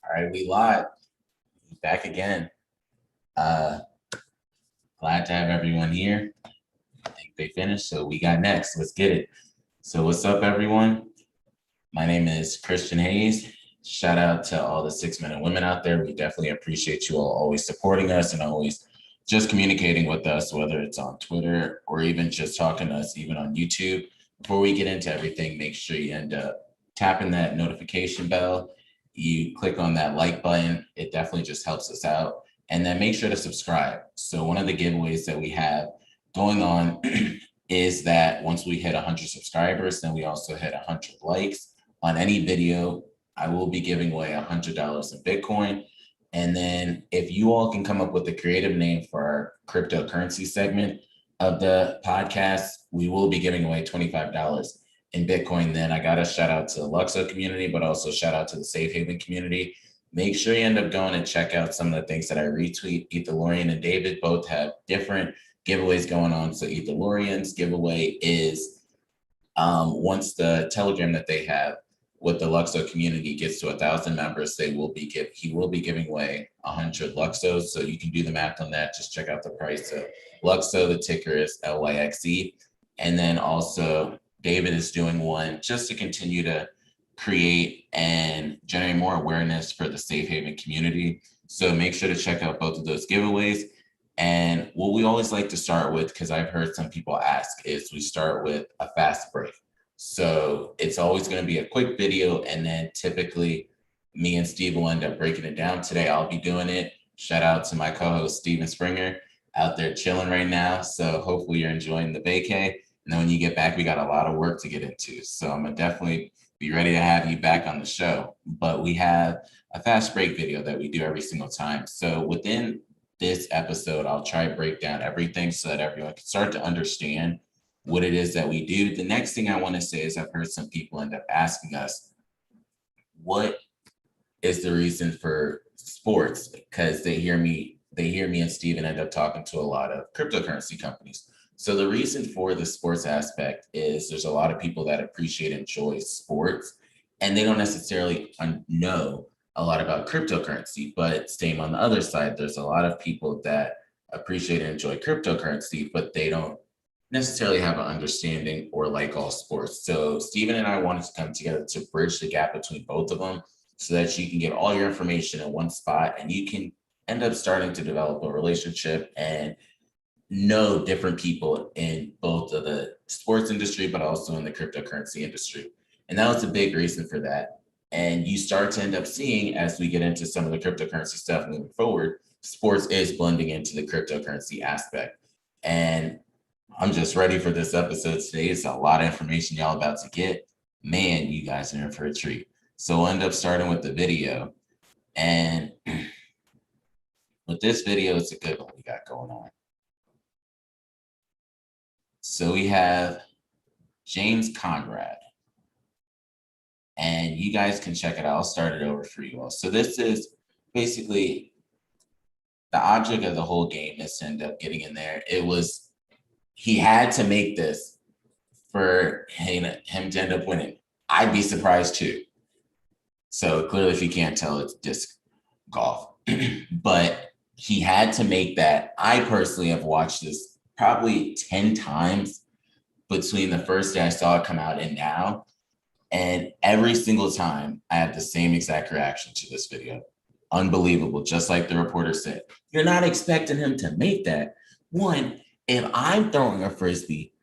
All right, we live. Back again. Glad to have everyone here. I think they finished, so we got next. Let's get it. So what's up, everyone? My name is Christian Hayes. Shout out to all the 6 men and women out there. We definitely appreciate you all always supporting us and always just communicating with us, whether it's on Twitter or even just talking to us, even on YouTube. Before we get into everything, make sure you end up tapping that notification bell. You click on that like button. It definitely just helps us out. And then make sure to subscribe. So one of the giveaways that we have going on is that once we hit 100 subscribers, then we also hit 100 likes on any video. I will be giving away $100 in Bitcoin. And then if you all can come up with a creative name for our cryptocurrency segment of the podcast, we will be giving away $25 in Bitcoin. Then I got to shout out to the Luxo community, but also shout out to the Safe Haven community. Make sure you end up going and check out some of the things that I retweet. Ethalorian and David both have different giveaways going on. So Ethalorian's giveaway is once the Telegram that they have with the Luxo community gets to 1,000 members, he will be giving away 100 Luxos. So you can do the math on that. Just check out the price of Luxo. The ticker is LYXE. And then also David is doing one just to continue to create and generate more awareness for the Safe Haven community. So make sure to check out both of those giveaways. And what we always like to start with, because I've heard some people ask, is we start with a fast break. So it's always going to be a quick video, and then typically me and Steve will end up breaking it down. Today I'll be doing it. Shout out to my co-host Steven Springer out there chilling right now. So hopefully you're enjoying the vacay. And then when you get back, we got a lot of work to get into. So I'm gonna definitely be ready to have you back on the show. But we have a fast break video that we do every single time. So within this episode, I'll try to break down everything so that everyone can start to understand what it is that we do. The next thing I want to say is I've heard some people end up asking us, what is the reason for sports? Because they hear me and Steven end up talking to a lot of cryptocurrency companies. So the reason for the sports aspect is there's a lot of people that appreciate and enjoy sports, and they don't necessarily know a lot about cryptocurrency. But same on the other side, there's a lot of people that appreciate and enjoy cryptocurrency, but they don't necessarily have an understanding or like all sports. So Steven and I wanted to come together to bridge the gap between both of them so that you can get all your information in one spot and you can end up starting to develop a relationship and know different people in both of the sports industry, but also in the cryptocurrency industry. And that was a big reason for that. And you start to end up seeing, as we get into some of the cryptocurrency stuff moving forward, sports is blending into the cryptocurrency aspect. And I'm just ready for this episode today. It's a lot of information y'all about to get. Man, you guys are in for a treat. So we'll end up starting with the video. And with this video, it's a good one we got going on. So we have James Conrad. And you guys can check it out. I'll start it over for you all. So this is basically the object of the whole game is to end up getting in there. He had to make this for him to end up winning. I'd be surprised too. So clearly, if you can't tell, it's disc golf. But he had to make that. I personally have watched this probably 10 times between the first day I saw it come out and now. And every single time I had the same exact reaction to this video. Unbelievable. Just like the reporter said, you're not expecting him to make that. One, if I'm throwing a Frisbee,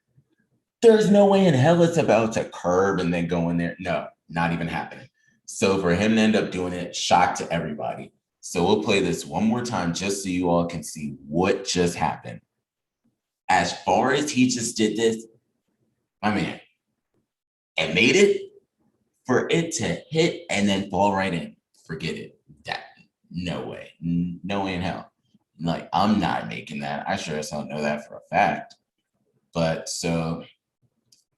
there's no way in hell it's about to curve and then go in there. No, not even happening. So for him to end up doing it, shock to everybody. So we'll play this one more time just so you all can see what just happened. As far as he just did this, my man, and made it, for it to hit and then fall right in, forget it. No way. No way in hell. Like, I'm not making that. I sure as hell know that for a fact. But so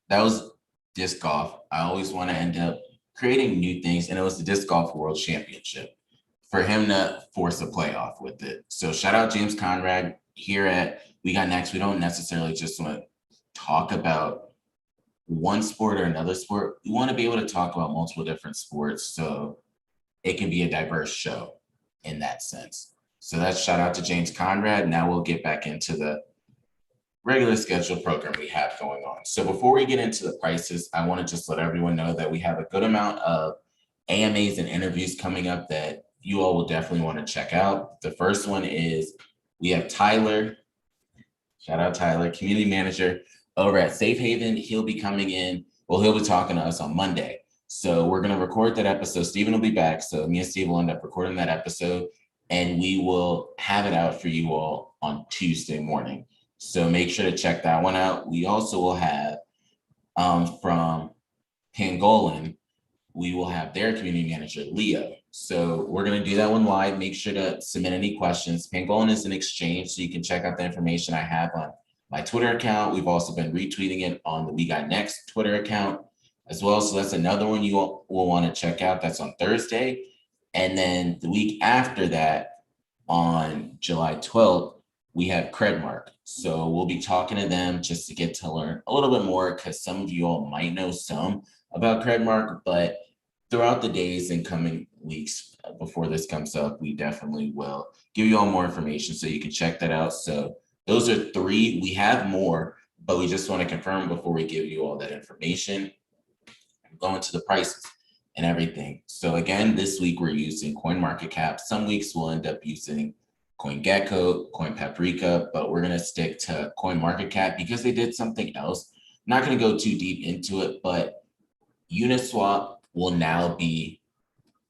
that was disc golf. I always want to end up creating new things. And it was the Disc Golf World Championship for him to force a playoff with it. So shout out James Conrad here at We Got Next. We don't necessarily just want to talk about one sport or another sport. We want to be able to talk about multiple different sports. So it can be a diverse show in that sense. So that's shout out to James Conrad. Now we'll get back into the regular scheduled program we have going on. So before we get into the prices, I want to just let everyone know that we have a good amount of AMAs and interviews coming up that you all will definitely want to check out. The first one is we have Tyler, shout out Tyler, community manager over at Safe Haven. He'll be coming in. Well, he'll be talking to us on Monday. So we're going to record that episode. Steven will be back. So me and Steve will end up recording that episode and we will have it out for you all on Tuesday morning. So make sure to check that one out. We also will have from Pangolin, we will have their community manager, Leo. So we're going to do that one live. Make sure to submit any questions. Pangolin is an exchange, so you can check out the information I have on my Twitter account. We've also been retweeting it on the We Got Next Twitter account as well. So that's another one you will want to check out. That's on Thursday. And then the week after that, on July 12th, we have Credmark. So we'll be talking to them just to get to learn a little bit more because some of you all might know some about Credmark, but throughout the days and coming weeks before this comes up, we definitely will give you all more information so you can check that out. So those are three. We have more, but we just want to confirm before we give you all that information. Going to the prices and everything. So again, this week we're using CoinMarketCap. Some weeks we'll end up using CoinGecko, CoinPaprika, but we're going to stick to CoinMarketCap because they did something else. I'm not going to go too deep into it, but Uniswap will now be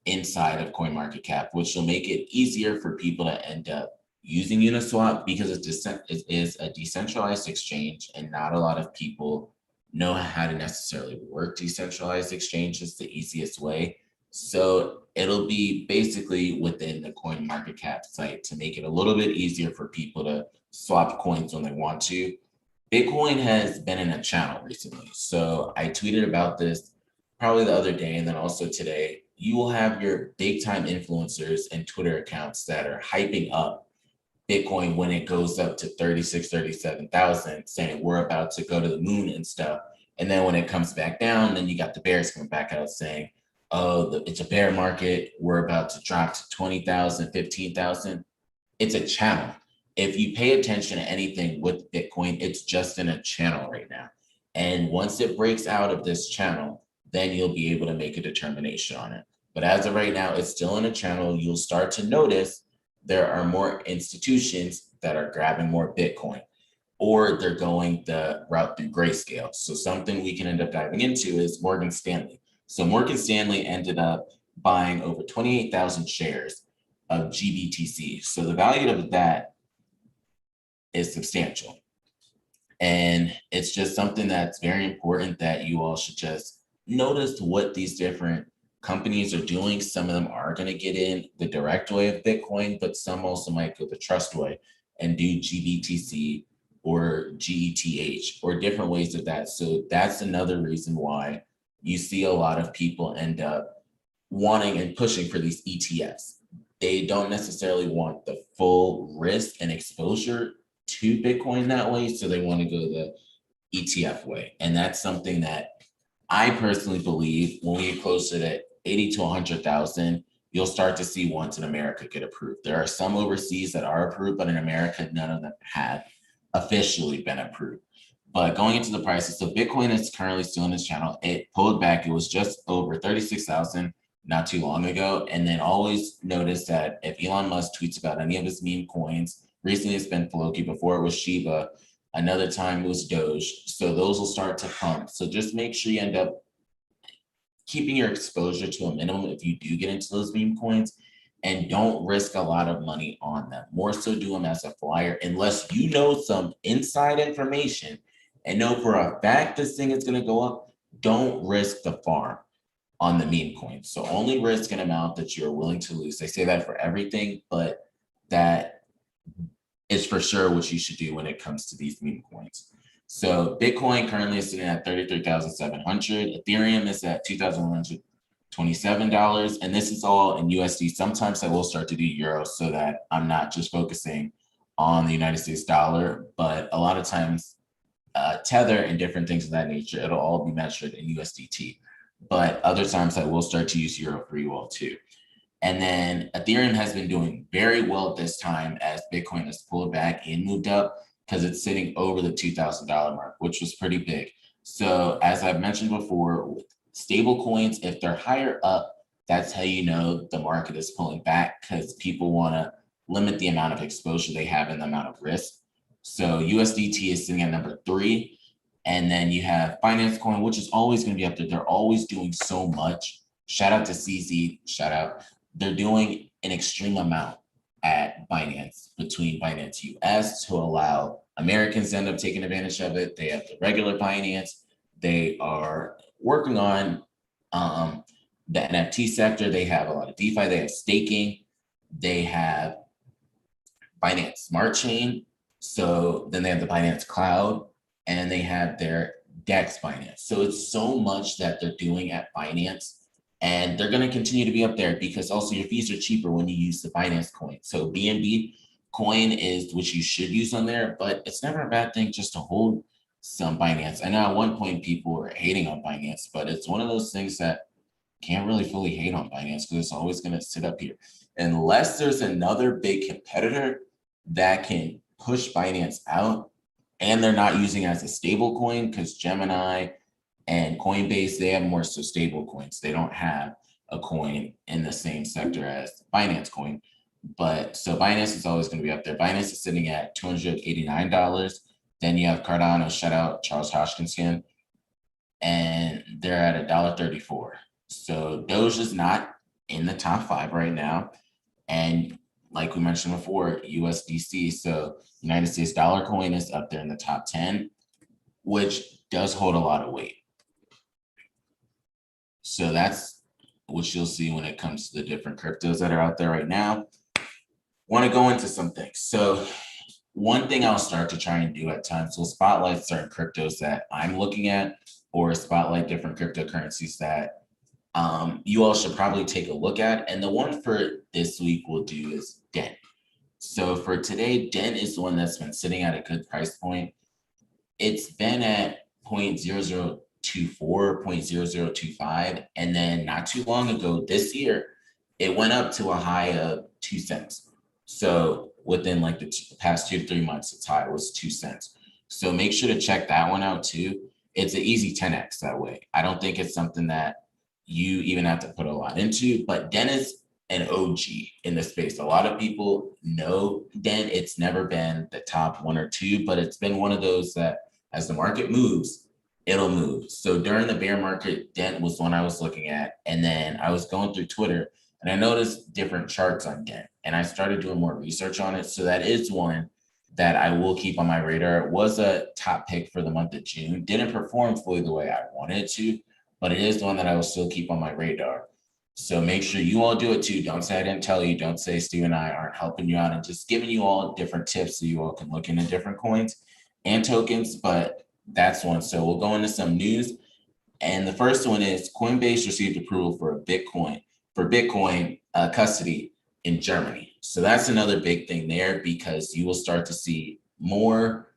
inside of CoinMarketCap, which will make it easier for people to end up using Uniswap because it is a decentralized exchange and not a lot of people know how to necessarily work decentralized exchanges the easiest way. So it'll be basically within the CoinMarketCap site to make it a little bit easier for people to swap coins when they want to. Bitcoin has been in a channel recently. So I tweeted about this probably the other day and then also today. You will have your big time influencers and Twitter accounts that are hyping up Bitcoin when it goes up to 36, 37,000, saying we're about to go to the moon and stuff. And then when it comes back down, then you got the bears coming back out saying, oh, it's a bear market. We're about to drop to 20,000, 15,000. It's a channel. If you pay attention to anything with Bitcoin, it's just in a channel right now. And once it breaks out of this channel, then you'll be able to make a determination on it. But as of right now, it's still in a channel. You'll start to notice there are more institutions that are grabbing more Bitcoin, or they're going the route through Grayscale. So something we can end up diving into is Morgan Stanley. So Morgan Stanley ended up buying over 28,000 shares of GBTC. So the value of that is substantial. And it's just something that's very important that you all should just notice what these different companies are doing. Some of them are going to get in the direct way of Bitcoin, but some also might go the trust way and do GBTC or GETH or different ways of that. So that's another reason why you see a lot of people end up wanting and pushing for these ETFs. They don't necessarily want the full risk and exposure to Bitcoin that way. So they want to go the ETF way. And that's something that I personally believe when we get closer to 80 to 100,000, you'll start to see ones in America get approved. There are some overseas that are approved, but in America, none of them have officially been approved. But going into the prices, so Bitcoin is currently still in this channel. It pulled back. It was just over 36,000 not too long ago. And then always notice that if Elon Musk tweets about any of his meme coins, recently it's been Floki, before it was Shiba, another time it was Doge. So those will start to pump. So just make sure you end up keeping your exposure to a minimum if you do get into those meme coins, and don't risk a lot of money on them. More so do them as a flyer, unless you know some inside information and know for a fact this thing is going to go up. Don't risk the farm on the meme coins. So only risk an amount that you're willing to lose. They say that for everything, but that is for sure what you should do when it comes to these meme coins. So Bitcoin currently is sitting at 33,700. Ethereum is at $2,127. And this is all in USD. Sometimes I will start to do euros so that I'm not just focusing on the United States dollar, but a lot of times Tether and different things of that nature, it'll all be measured in USDT. But other times I will start to use euro for you all too. And then Ethereum has been doing very well this time as Bitcoin has pulled back and moved up because it's sitting over the $2,000 mark, which was pretty big. So as I've mentioned before, with stable coins, if they're higher up, that's how you know the market is pulling back because people want to limit the amount of exposure they have and the amount of risk. So USDT is sitting at number 3. And then you have Binance Coin, which is always going to be up there. They're always doing so much. Shout out to CZ, shout out. They're doing an extreme amount at Binance between Binance US to allow Americans to end up taking advantage of it. They have the regular Binance. They are working on the NFT sector. They have a lot of DeFi. They have staking. They have Binance Smart Chain. So then they have the Binance Cloud, and they have their DEX Binance. So it's so much that they're doing at Binance, and they're going to continue to be up there because also your fees are cheaper when you use the Binance coin. So BNB coin is what you should use on there, but it's never a bad thing just to hold some Binance. I know at one point people were hating on Binance, but it's one of those things that can't really fully hate on Binance because it's always going to sit up here. Unless there's another big competitor that can push Binance out, and they're not using it as a stable coin because Gemini and Coinbase, they have more so stable coins. They don't have a coin in the same sector as Binance coin. But so Binance is always going to be up there. Binance is sitting at $289. Then you have Cardano, shout out Charles Hoskinson, and they're at $1.34. So Doge is not in the top 5 right now. And like we mentioned before, USDC, so United States dollar coin is up there in the top 10, which does hold a lot of weight. So that's what you'll see when it comes to the different cryptos that are out there right now. Want to go into some things. So one thing I'll start to try and do at times will spotlight certain cryptos that I'm looking at, or spotlight different cryptocurrencies that you all should probably take a look at. And the one for this week we'll do is DEN. So for today, DEN is the one that's been sitting at a good price point. It's been at 0.0024, 0.0025. And then not too long ago this year, it went up to a high of 2 cents. So within like the past 2 to 3 months, its high was 2 cents. So make sure to check that one out too. It's an easy 10x that way. I don't think it's something that you even have to put a lot into, but DEN is an OG in the space. A lot of people know DEN. It's never been the top 1 or 2, but it's been one of those that as the market moves, it'll move. So during the bear market, DEN was one I was looking at. And then I was going through Twitter and I noticed different charts on DEN. And I started doing more research on it. So that is one that I will keep on my radar. It was a top pick for the month of June. Didn't perform fully the way I wanted it to, but it is one that I will still keep on my radar. So make sure you all do it too. Don't say I didn't tell you. Don't say Steve and I aren't helping you out and just giving you all different tips so you all can look into different coins and tokens, but that's one. So we'll go into some news. And the first one is Coinbase received approval for Bitcoin custody in Germany. So that's another big thing there because you will start to see more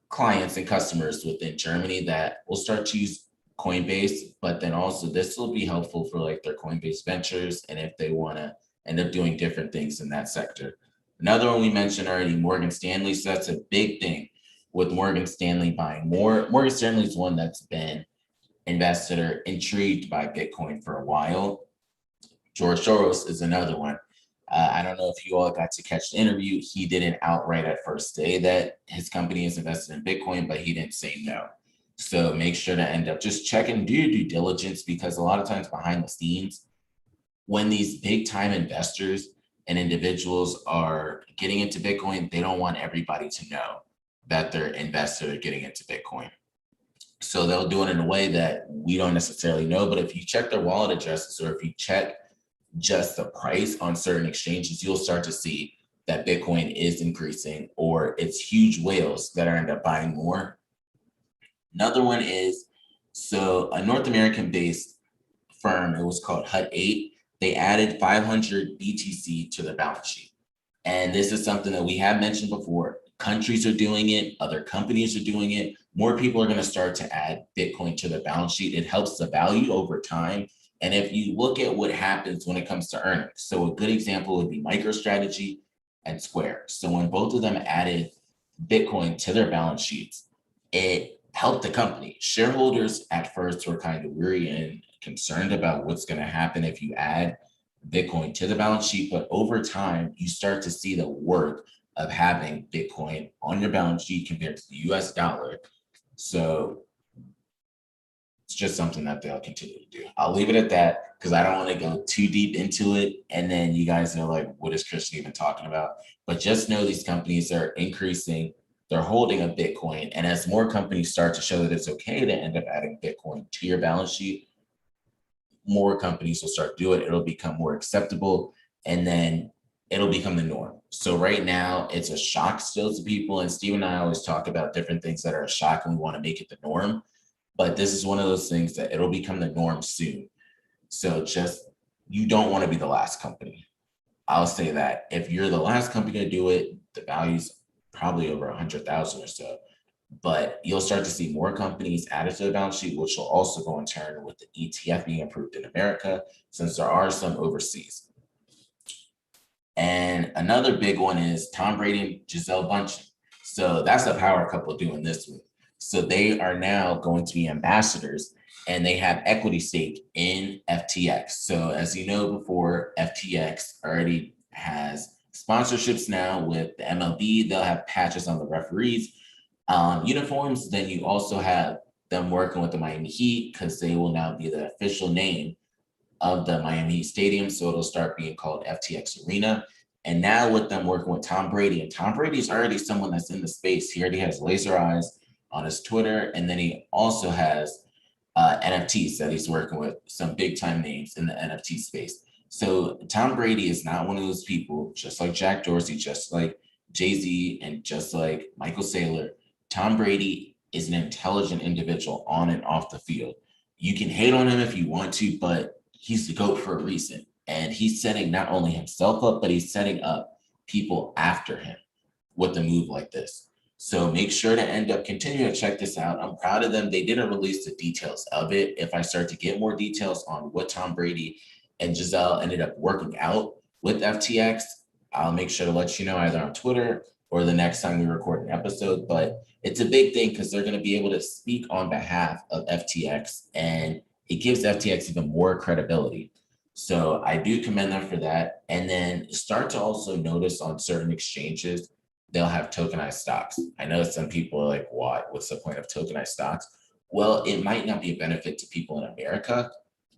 clients and customers within Germany that will start to use Coinbase, but then also this will be helpful for like their Coinbase ventures and if they want to end up doing different things in that sector. Another one we mentioned already, Morgan Stanley. So that's a big thing with Morgan Stanley buying more. Morgan Stanley is one that's been invested or intrigued by Bitcoin for a while. George Soros is another one. I don't know if you all got to catch the interview. He didn't outright at first say that his company is invested in Bitcoin, but he didn't say no. So make sure to end up just checking, do your due diligence, because a lot of times behind the scenes, when these big time investors and individuals are getting into Bitcoin, they don't want everybody to know that they're invested or getting into Bitcoin. So they'll do it in a way that we don't necessarily know. But if you check their wallet addresses or if you check just the price on certain exchanges, you'll start to see that Bitcoin is increasing or it's huge whales that are end up buying more. Another one is, so a North American based firm, it was called Hut 8. They added 500 BTC to their balance sheet. And this is something that we have mentioned before. Countries are doing it. Other companies are doing it. More people are going to start to add Bitcoin to their balance sheet. It helps the value over time And if you look at what happens when it comes to earnings, so a good example would be MicroStrategy and Square. So when both of them added Bitcoin to their balance sheets, it helped the company. Shareholders at first were kind of weary and concerned about what's going to happen if you add Bitcoin to the balance sheet. But over time, you start to see the worth of having Bitcoin on your balance sheet compared to the US dollar. So it's just something that they'll continue to do. I'll leave it at that because I don't want to go too deep into it. And then you guys are like, what is Christian even talking about? But just know these companies are increasing their holding of Bitcoin. And as more companies start to show that it's okay to end up adding Bitcoin to your balance sheet, more companies will start to do it. It'll become more acceptable. And then it'll become the norm. So right now it's a shock still to people. And Steve and I always talk about different things that are a shock and we want to make it the norm. But this is one of those things that it'll become the norm soon. So just, you don't want to be the last company. I'll say that. If you're the last company to do it, the value's probably over 100,000 or so. But you'll start to see more companies added to the balance sheet, which will also go in turn with the ETF being approved in America, since there are some overseas. And another big one is Tom Brady and Gisele Bündchen. So that's a power couple doing this with. So they are now going to be ambassadors and they have equity stake in FTX. So as you know before, FTX already has sponsorships now with the MLB. They'll have patches on the referees' uniforms. Then you also have them working with the Miami Heat because they will now be the official name of the Miami Heat Stadium. So it'll start being called FTX Arena. And now with them working with Tom Brady, and Tom Brady's already someone that's in the space. He already has laser eyes on his Twitter. And then he also has NFTs that he's working with some big time names in the NFT space. So Tom Brady is not one of those people, just like Jack Dorsey, just like Jay-Z, and just like Michael Saylor. Tom Brady is an intelligent individual on and off the field. You can hate on him if you want to, but he's the GOAT for a reason. And he's setting not only himself up, but he's setting up people after him with a move like this. So make sure to end up continuing to check this out. I'm proud of them. They didn't release the details of it. If I start to get more details on what Tom Brady and Gisele ended up working out with FTX, I'll make sure to let you know either on Twitter or the next time we record an episode. But it's a big thing because they're going to be able to speak on behalf of FTX, and it gives FTX even more credibility. So I do commend them for that. And then start to also notice on certain exchanges, they'll have tokenized stocks. I know some people are like, what? What's the point of tokenized stocks? Well, it might not be a benefit to people in America,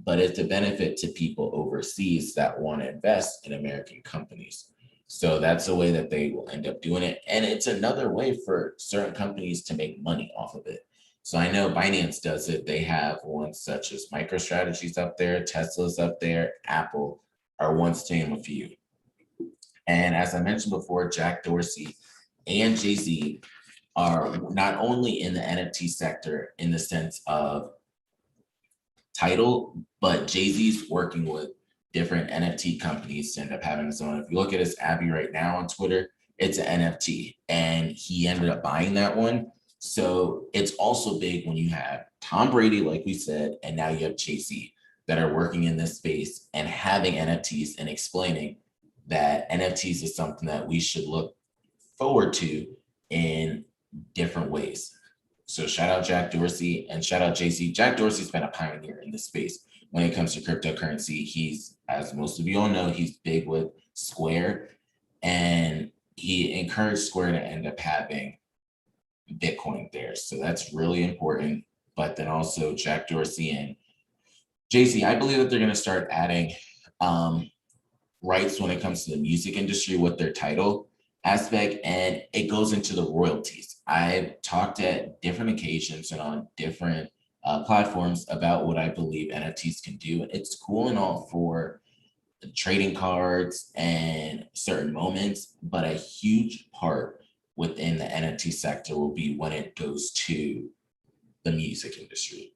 but it's a benefit to people overseas that want to invest in American companies. So that's a way that they will end up doing it. And it's another way for certain companies to make money off of it. So I know Binance does it. They have ones such as MicroStrategy's up there, Tesla's up there, Apple are ones to name a few. And as I mentioned before, Jack Dorsey and Jay-Z are not only in the NFT sector in the sense of title, but Jay-Z's working with different NFT companies to end up having his own. If you look at his Abby right now on Twitter, it's an NFT, and he ended up buying that one. So it's also big when you have Tom Brady, like we said, and now you have Jay-Z that are working in this space and having NFTs and explaining that NFTs is something that we should look forward to in different ways. So shout out Jack Dorsey and shout out Jay-Z. Jack Dorsey's been a pioneer in this space when it comes to cryptocurrency. He's, as most of you all know, he's big with Square, and he encouraged Square to end up having Bitcoin there. So that's really important. But then also Jack Dorsey and Jay-Z, I believe that they're going to start adding rights when it comes to the music industry with their title aspect, and it goes into the royalties. I've talked at different occasions and on different platforms about what I believe NFTs can do. It's cool and all for trading cards and certain moments, but a huge part within the NFT sector will be when it goes to the music industry.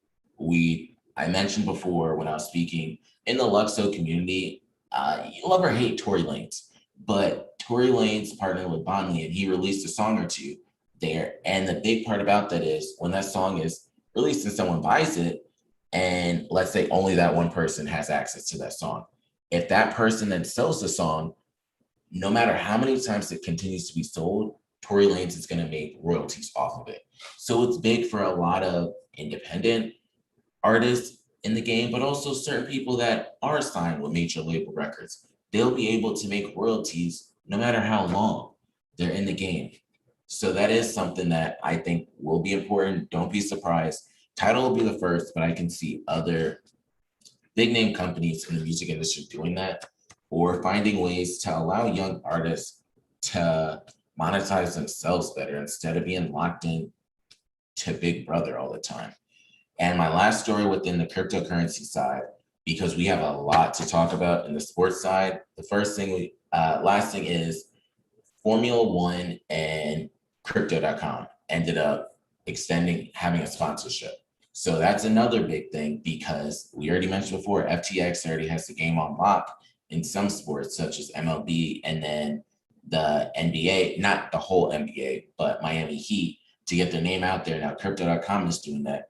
I mentioned before when I was speaking in the Luxo community, you love or hate Tory Lanez, but Tory Lanez partnered with Bonley and he released a song or two there. And the big part about that is when that song is released and someone buys it, And let's say only that one person has access to that song. If that person then sells the song, no matter how many times it continues to be sold, Tory Lanez is going to make royalties off of it. So it's big for a lot of independent artists in the game, but also certain people that are signed with major label records. They'll be able to make royalties no matter how long they're in the game. So that is something that I think will be important. Don't be surprised. Tidal will be the first, but I can see other big name companies in the music industry doing that, or finding ways to allow young artists to monetize themselves better instead of being locked in to Big Brother all the time. And my last story within the cryptocurrency side, because we have a lot to talk about in the sports side. The last thing is Formula One and crypto.com ended up having a sponsorship. So that's another big thing, because we already mentioned before, FTX already has the game on lock in some sports such as MLB, and then the NBA, not the whole NBA, but Miami Heat, to get their name out there. Now crypto.com is doing that.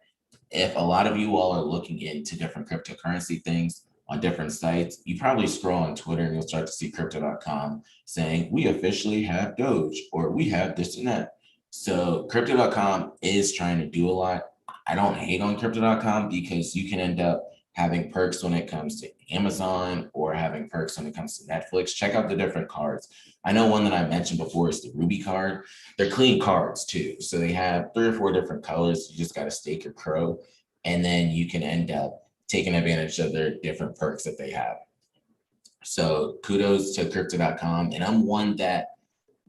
If a lot of you all are looking into different cryptocurrency things on different sites, you probably scroll on Twitter and you'll start to see crypto.com saying, we officially have Doge, or we have this and that. So crypto.com is trying to do a lot. I don't hate on crypto.com, because you can end up having perks when it comes to Amazon, or having perks when it comes to Netflix. Check out the different cards. I know one that I mentioned before is the Ruby card. They're clean cards too. So they have 3 or 4 different colors. You just got to stake your crow, and then you can end up taking advantage of their different perks that they have. So kudos to crypto.com. And I'm one that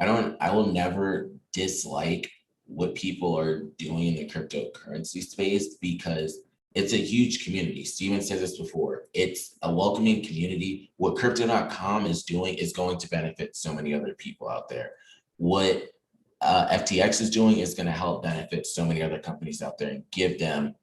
I will never dislike what people are doing in the cryptocurrency space, because it's a huge community. Steven said this before. It's a welcoming community. What crypto.com is doing is going to benefit so many other people out there. What FTX is doing is going to help benefit so many other companies out there and give them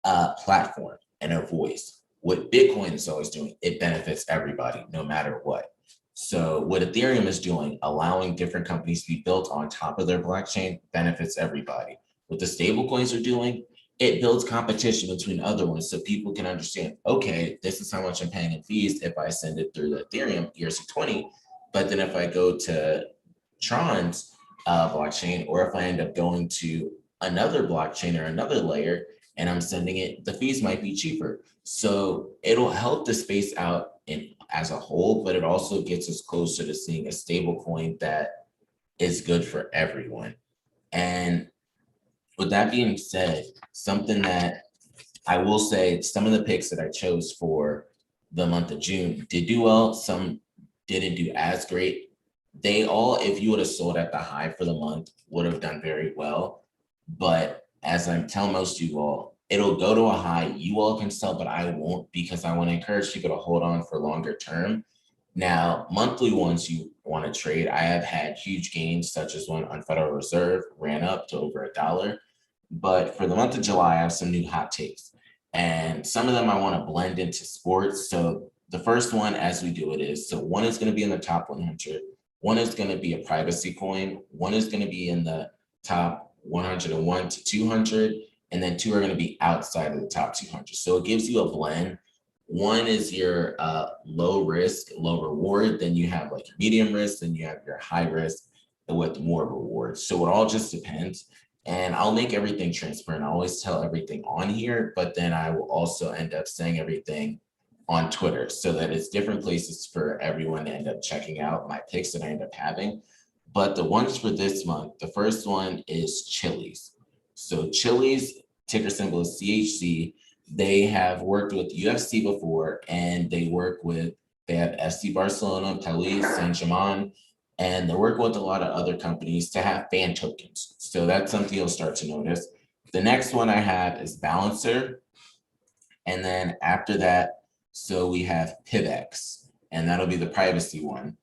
a platform and a voice. What Bitcoin is always doing, it benefits everybody, no matter what. So what Ethereum is doing, allowing different companies to be built on top of their blockchain, benefits everybody. What the stable coins are doing, it builds competition between other ones, so people can understand, okay, this is how much I'm paying in fees if I send it through the Ethereum ERC20, but then if I go to Tron's blockchain, or if I end up going to another blockchain or another layer and I'm sending it, the fees might be cheaper. So it'll help the space out as a whole, but it also gets us closer to seeing a stable coin that is good for everyone. And with that being said, something that I will say, some of the picks that I chose for the month of June did do well. Some didn't do as great. They all, if you would have sold at the high for the month, would have done very well. But as I'm telling most of you all, it'll go to a high. You all can sell, but I won't, because I want to encourage people to hold on for longer term. Now, monthly ones you want to trade, I have had huge gains, such as one on Federal Reserve, ran up to over $1. But for the month of July, I have some new hot takes. And some of them I want to blend into sports. So the first one, as we do it, is, so one is going to be in the top 100. One is going to be a privacy coin. One is going to be in the top 101 to 200. And then 2 are going to be outside of the top 200. So it gives you a blend. One is your low risk, low reward. Then you have like your medium risk. Then you have your high risk with more rewards. So it all just depends. And I'll make everything transparent. I always tell everything on here, but then I will also end up saying everything on Twitter, so that it's different places for everyone to end up checking out my picks that I end up having. But the ones for this month, the first one is Chili's. So Chili's, ticker symbol is CHC. They have worked with UFC before, and they have FC Barcelona, Paris Saint-Germain, and they're working with a lot of other companies to have fan tokens. So that's something you'll start to notice. The next one I have is Balancer. And then after that, so we have PivX, and that'll be the privacy one.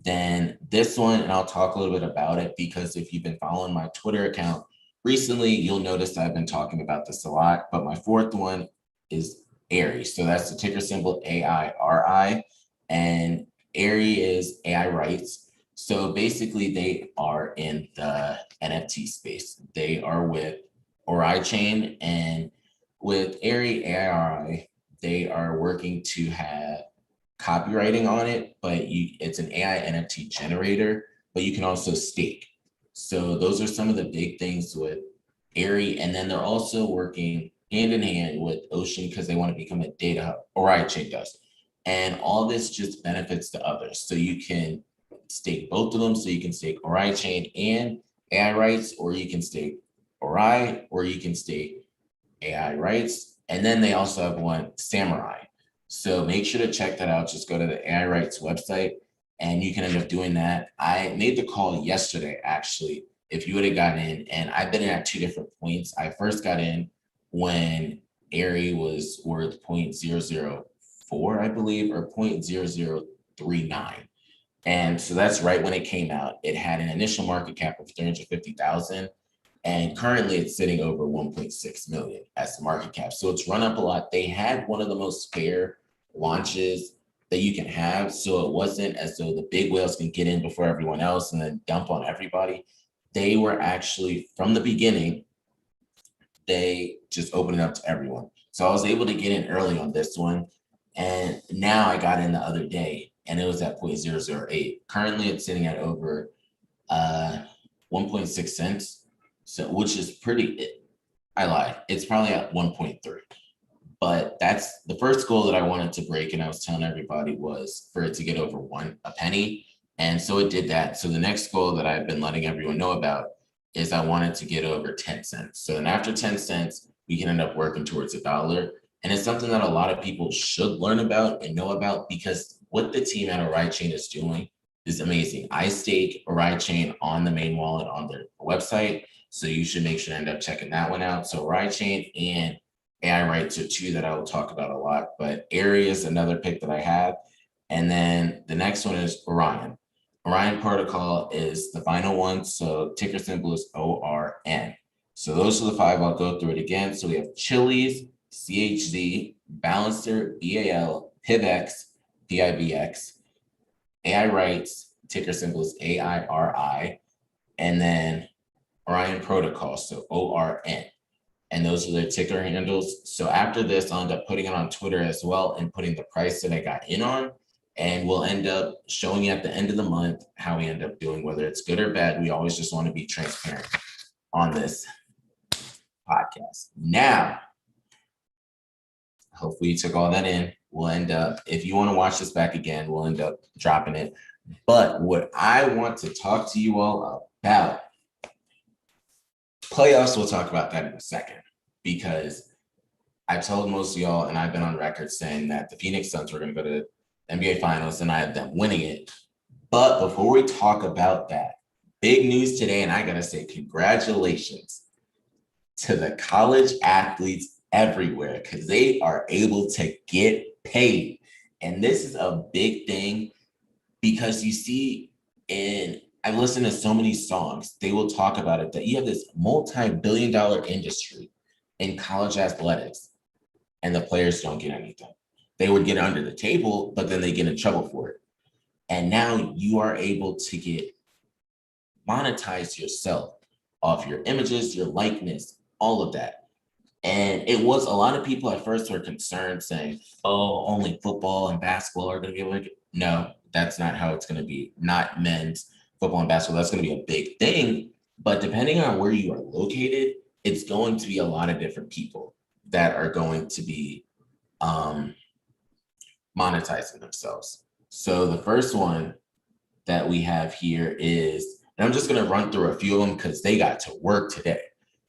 Then this one, and I'll talk a little bit about it, because if you've been following my Twitter account recently, you'll notice I've been talking about this a lot. But my fourth one is Airight. So that's the ticker symbol AIRI. And Airight is AI rights. So basically, they are in the NFT space. They are with Oraichain, and with Airight AI, they are working to have copywriting on it, but it's an AI NFT generator, but you can also stake. So those are some of the big things with Airight. And then they're also working hand in hand with Ocean because they want to become a data hub. Oraichain does. And all this just benefits the others. So you can stake both of them. So you can stake Oraichain and AI rights, or you can stake Orai, or you can stake AI rights. And then they also have one Samurai. So make sure to check that out. Just go to the AI rights website and you can end up doing that. I made the call yesterday, actually, if you would have gotten in, and I've been in at two different points. I first got in when Airy was worth 0.004, I believe, or 0.0039. And so that's right when it came out. It had an initial market cap of 350,000. And currently it's sitting over 1.6 million as the market cap. So it's run up a lot. They had one of the most fair launches that you can have. So it wasn't as though the big whales can get in before everyone else and then dump on everybody. They were actually, from the beginning, they just opened it up to everyone. So I was able to get in early on this one. And now I got in the other day and it was at 0.008. Currently it's sitting at over 1.6 cents. So, which is pretty, I lied. It's probably at 1.3. But that's the first goal that I wanted to break. And I was telling everybody was for it to get over a penny. And so it did that. So the next goal that I've been letting everyone know about is I wanted to get over 10 cents. So then after 10 cents, we can end up working towards $1. And it's something that a lot of people should learn about and know about, because what the team at Oraichain is doing is amazing. I stake Oraichain on the main wallet on their website. So you should make sure to end up checking that one out. So Oraichain and AI rights are two that I will talk about a lot, but Airy is another pick that I have. And then the next one is Orion. Orion protocol is the final one. So ticker symbol is ORN. So those are the five. I'll go through it again. So we have Chili's, CHZ, Balancer, BAL, PIVX, PIVX, AI rights, ticker symbol is AIRI, and then Orion protocol, so ORN. And those are their ticker handles. So after this, I'll end up putting it on Twitter as well and putting the price that I got in on. And we'll end up showing you at the end of the month how we end up doing, whether it's good or bad. We always just want to be transparent on this podcast. Now, hopefully you took all that in. We'll end up, if you want to watch this back again, we'll end up dropping it. But what I want to talk to you all about, playoffs, we'll talk about that in a second, because I told most of y'all, and I've been on record saying that the Phoenix Suns were going to go to the NBA Finals, and I have them winning it. But before we talk about that, big news today, and I got to say congratulations to the college athletes everywhere, because they are able to get paid. And this is a big thing, because you see I've listened to so many songs, they will talk about it, that you have this multi-billion-dollar industry in college athletics and the players don't get anything. They would get under the table, but then they get in trouble for it. And now you are able to get monetize yourself off your images, your likeness, all of that. And it was a lot of people at first were concerned, saying, oh, only football and basketball are going to be able to. No, that's not how it's going to be. Not men's football and basketball. That's going to be a big thing. But depending on where you are located, it's going to be a lot of different people that are going to be monetizing themselves. So the first one that we have here is, and I'm just going to run through a few of them because they got to work today.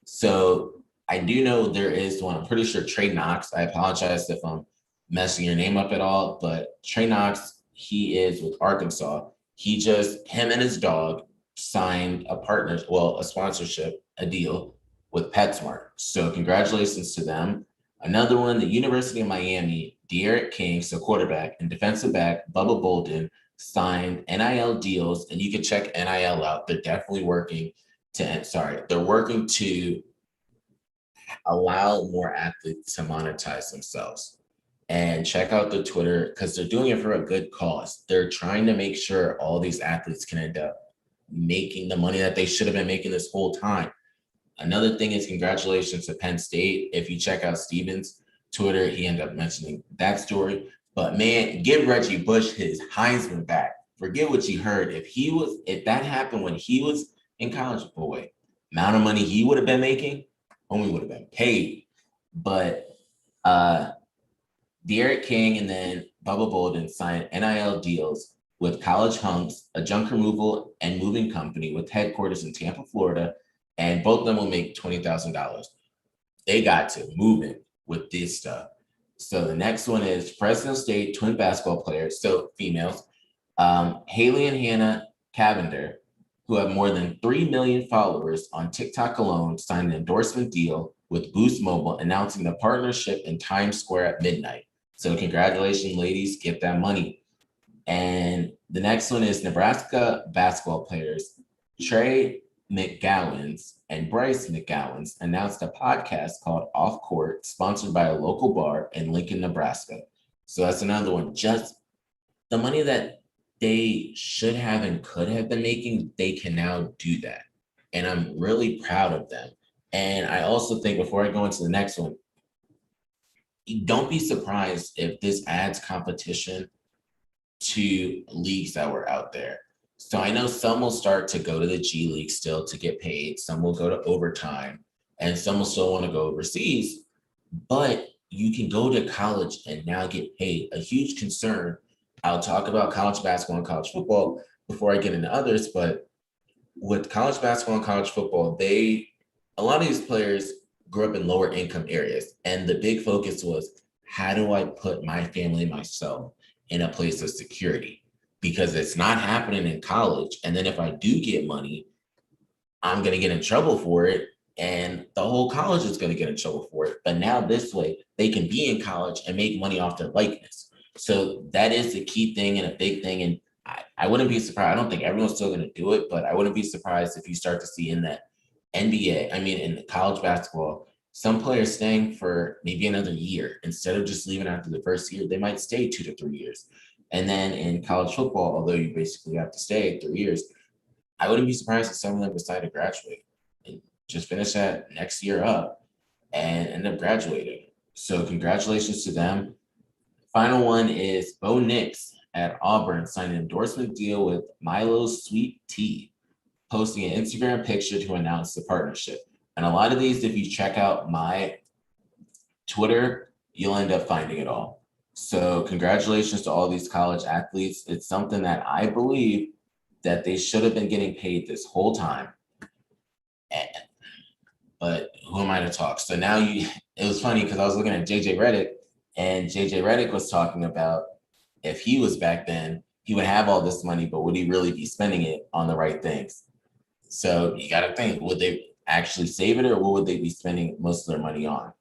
So I do know there is one. I'm pretty sure Trey Knox. I apologize if I'm messing your name up at all, but Trey Knox, he is with Arkansas. Him and his dog signed a sponsorship, a deal with PetSmart. So congratulations to them. Another one, the University of Miami, De'Aaron King, so quarterback, and defensive back, Bubba Bolden, signed NIL deals, and you can check NIL out. They're definitely working to allow more athletes to monetize themselves. And check out the Twitter, because they're doing it for a good cause. They're trying to make sure all these athletes can end up making the money that they should have been making this whole time. Another thing is congratulations to Penn State. If you check out Stevens' Twitter, he ended up mentioning that story. But man, give Reggie Bush his Heisman back. Forget what you heard. If that happened when he was in college, boy, amount of money he would have been making, only would have been paid. But De'Aaron King and then Bubba Bolden signed NIL deals with College Hunks, a junk removal and moving company with headquarters in Tampa, Florida, and both of them will make $20,000. They got to move it with this stuff. So the next one is Fresno State twin basketball players, so females, Haley and Hannah Cavender, who have more than 3 million followers on TikTok alone, signed an endorsement deal with Boost Mobile, announcing the partnership in Times Square at midnight. So congratulations, ladies, get that money. And the next one is Nebraska basketball players, Trey McGowans and Bryce McGowans announced a podcast called Off Court, sponsored by a local bar in Lincoln, Nebraska. So that's another one. Just the money that they should have and could have been making, they can now do that. And I'm really proud of them. And I also think, before I go into the next one, don't be surprised if this adds competition to leagues that were out there. So I know some will start to go to the G League still to get paid. Some will go to overtime, and some will still want to go overseas. But you can go to college and now get paid. A huge concern. I'll talk about college basketball and college football before I get into others. But with college basketball and college football, a lot of these players grew up in lower income areas. And the big focus was, how do I put my family, myself, in a place of security? Because it's not happening in college. And then if I do get money, I'm going to get in trouble for it. And the whole college is going to get in trouble for it. But now this way, they can be in college and make money off their likeness. So that is the key thing and a big thing. And I wouldn't be surprised. I don't think everyone's still going to do it, but I wouldn't be surprised if you start to see in that NBA, in college basketball, some players staying for maybe another year. Instead of just leaving after the first year, they might stay 2 to 3 years. And then in college football, although you basically have to stay 3 years, I wouldn't be surprised if some of them decide to graduate and just finish that next year up and end up graduating. So congratulations to them. Final one is Bo Nix at Auburn signed an endorsement deal with Milo's Sweet Tea, posting an Instagram picture to announce the partnership. And a lot of these, if you check out my Twitter, you'll end up finding it all. So congratulations to all these college athletes. It's something that I believe that they should have been getting paid this whole time. But who am I to talk? So now it was funny because I was looking at JJ Redick, and JJ Redick was talking about, if he was back then, he would have all this money, but would he really be spending it on the right things? So you got to think, would they actually save it, or what would they be spending most of their money on?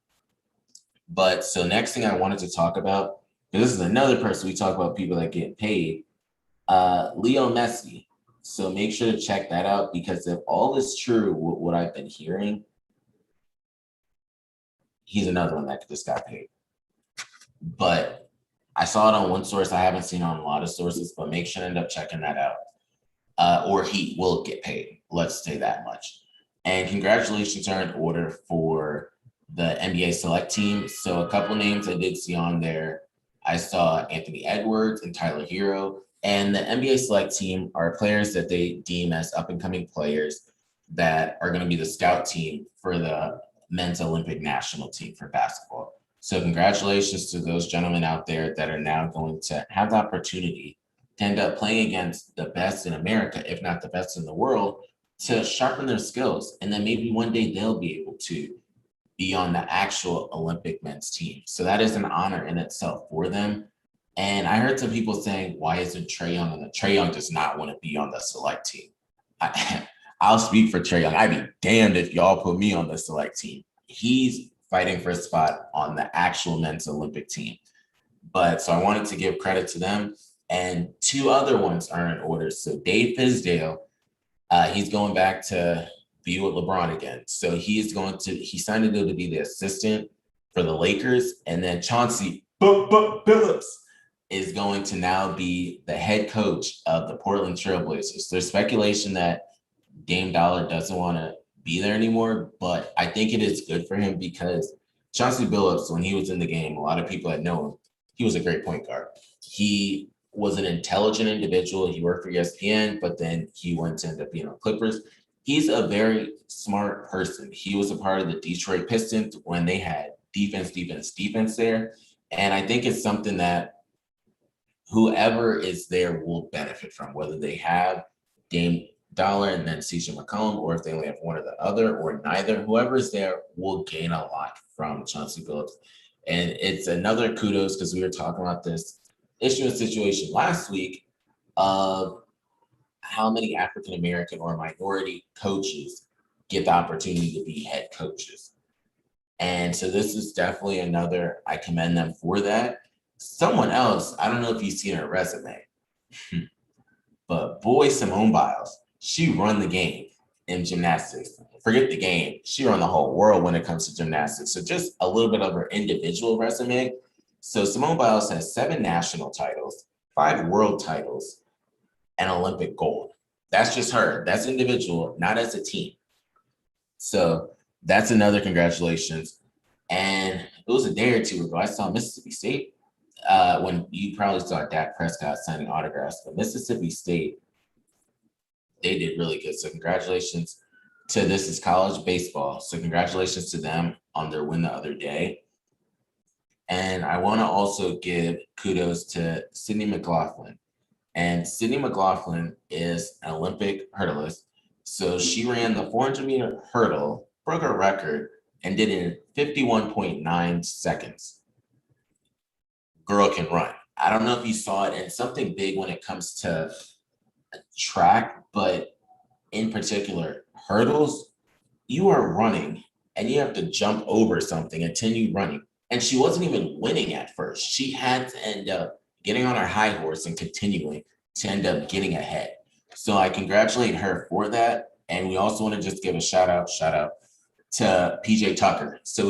But so next thing I wanted to talk about, because this is another person we talk about, people that get paid, Leo Messi. So make sure to check that out, because if all is true, what I've been hearing, he's another one that just got paid. But I saw it on one source. I haven't seen it on a lot of sources, but make sure to end up checking that out. Or he will get paid. Let's say that much. And congratulations are in order for the NBA select team. So a couple names I did see on there. I saw Anthony Edwards and Tyler Hero. And the NBA select team are players that they deem as up-and-coming players that are going to be the scout team for the men's Olympic national team for basketball. So congratulations to those gentlemen out there that are now going to have the opportunity to end up playing against the best in America, if not the best in the world, to sharpen their skills. And then maybe one day they'll be able to be on the actual Olympic men's team. So that is an honor in itself for them. And I heard some people saying, why isn't Trae Young on the? Trae Young does not want to be on the select team. I'll speak for Trae Young. I'd be damned if y'all put me on the select team. He's fighting for a spot on the actual men's Olympic team. But so I wanted to give credit to them. And 2 other ones are in order. So Dave Fizdale, he's going back to be with LeBron again. So he signed a deal to be the assistant for the Lakers. And then Chauncey Billups is going to now be the head coach of the Portland Trailblazers. There's speculation that Dame Dollar doesn't want to be there anymore. But I think it is good for him because Chauncey Billups, when he was in the game, a lot of people that know him, he was a great point guard. He was an intelligent individual. He worked for ESPN, but then he went to end up being on Clippers. He's a very smart person. He was a part of the Detroit Pistons when they had defense there. And I think it's something that whoever is there will benefit from, whether they have Dame Dollar and then CJ McCollum, or if they only have one or the other, or neither. Whoever is there will gain a lot from Chauncey Billups. And it's another kudos because we were talking about this issue and situation last week of how many African American or minority coaches get the opportunity to be head coaches. And so this is definitely another, I commend them for that. Someone else, I don't know if you've seen her resume, but boy, Simone Biles, she run the game in gymnastics. Forget the game. She run the whole world when it comes to gymnastics. So just a little bit of her individual resume. So Simone Biles has 7 national titles, 5 world titles, and Olympic gold. That's just her. That's individual, not as a team. So that's another congratulations. And it was a day or two ago, I saw Mississippi State when you probably saw Dak Prescott signing autographs, but Mississippi State, they did really good. So congratulations to This Is College Baseball. So congratulations to them on their win the other day. And I want to also give kudos to Sydney McLaughlin. And Sydney McLaughlin is an Olympic hurdlist. So she ran the 400-meter hurdle, broke her record, and did it in 51.9 seconds. Girl can run. I don't know if you saw it, and something big when it comes to track, but in particular, hurdles, you are running and you have to jump over something, continue running. And she wasn't even winning at first. She had to end up getting on her high horse and continuing to end up getting ahead. So I congratulate her for that. And we also want to just give a shout out to PJ Tucker. So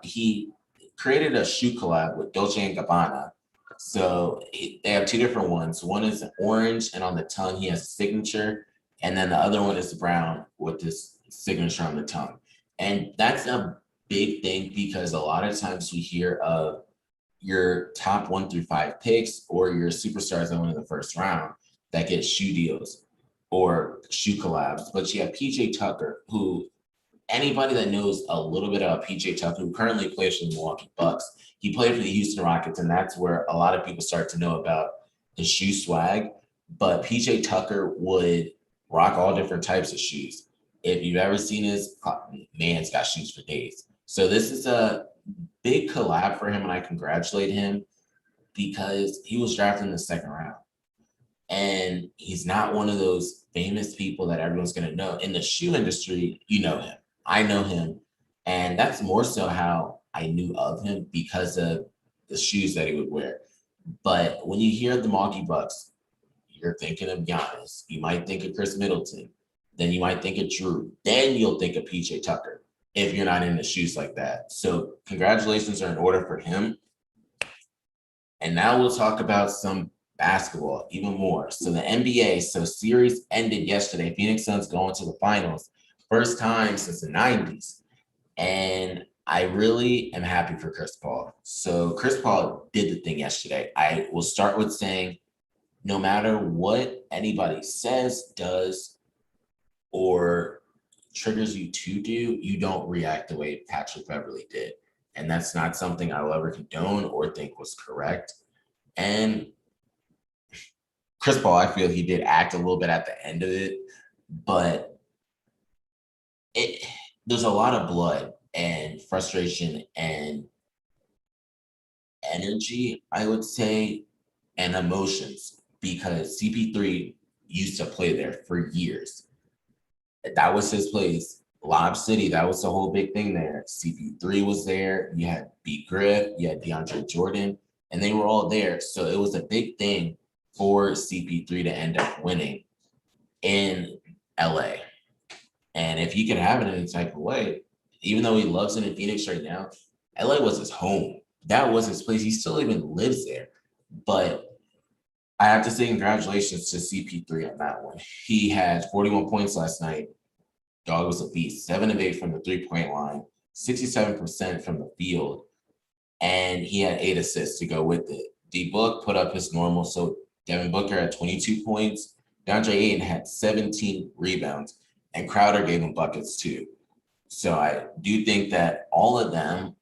he created a shoe collab with Dolce & Gabbana. So they have 2 different ones. One is orange, and on the tongue, he has a signature. And then the other one is brown with this signature on the tongue. And that's a big thing because a lot of times we hear of your top 1 through 5 picks or your superstars that win in the first round that get shoe deals or shoe collabs. But you have PJ Tucker, who anybody that knows a little bit about PJ Tucker, who currently plays for the Milwaukee Bucks, he played for the Houston Rockets, and that's where a lot of people start to know about his shoe swag. But PJ Tucker would rock all different types of shoes. If you've ever seen his, man's got shoes for days. So this is a big collab for him, and I congratulate him because he was drafted in the 2nd round. And he's not one of those famous people that everyone's going to know. In the shoe industry, you know him. I know him. And that's more so how I knew of him because of the shoes that he would wear. But when you hear the Milwaukee Bucks, you're thinking of Giannis. You might think of Chris Middleton. Then you might think of Drew. Then you'll think of PJ Tucker if you're not into shoes like that. So congratulations are in order for him. And now we'll talk about some basketball even more. So the NBA, series ended yesterday. Phoenix Suns going to the finals. First time since the 90s. And I really am happy for Chris Paul. So Chris Paul did the thing yesterday. I will start with saying, no matter what anybody says, does, or triggers you to do, you don't react the way Patrick Beverley did. And that's not something I will ever condone or think was correct. And Chris Paul, I feel he did act a little bit at the end of it, but there's a lot of blood and frustration and energy, I would say, and emotions because CP3 used to play there for years. That was his place. Lob City, that was the whole big thing there. CP3 was there. You had B. Griff, you had DeAndre Jordan, and they were all there. So it was a big thing for CP3 to end up winning in LA. And if he could have it in any type of way, even though he loves it in Phoenix right now, LA was his home. That was his place. He still even lives there. But I have to say congratulations to CP3 on that one. He had 41 points last night. dog was a beast. 7 of 8 from the 3-point line, 67% from the field, and he had 8 assists to go with it. D-Book put up his normal. So Devin Booker had 22 points. DeAndre Ayton had 17 rebounds, and Crowder gave him buckets too. So I do think that all of them,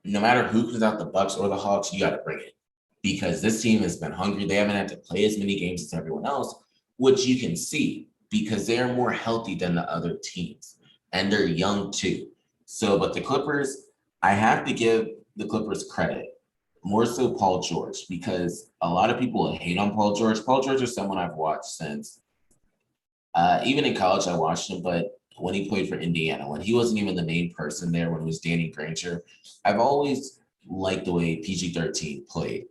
no matter who comes out, the Bucks or the Hawks, you got to bring it, because this team has been hungry. They haven't had to play as many games as everyone else, which you can see because they are more healthy than the other teams, and they're young too. So, but the Clippers, I have to give the Clippers credit, more so Paul George, because a lot of people hate on Paul George. Paul George is someone I've watched since, even in college, I watched him, but when he played for Indiana, when he wasn't even the main person there, when it was Danny Granger, I've always liked the way PG-13 played.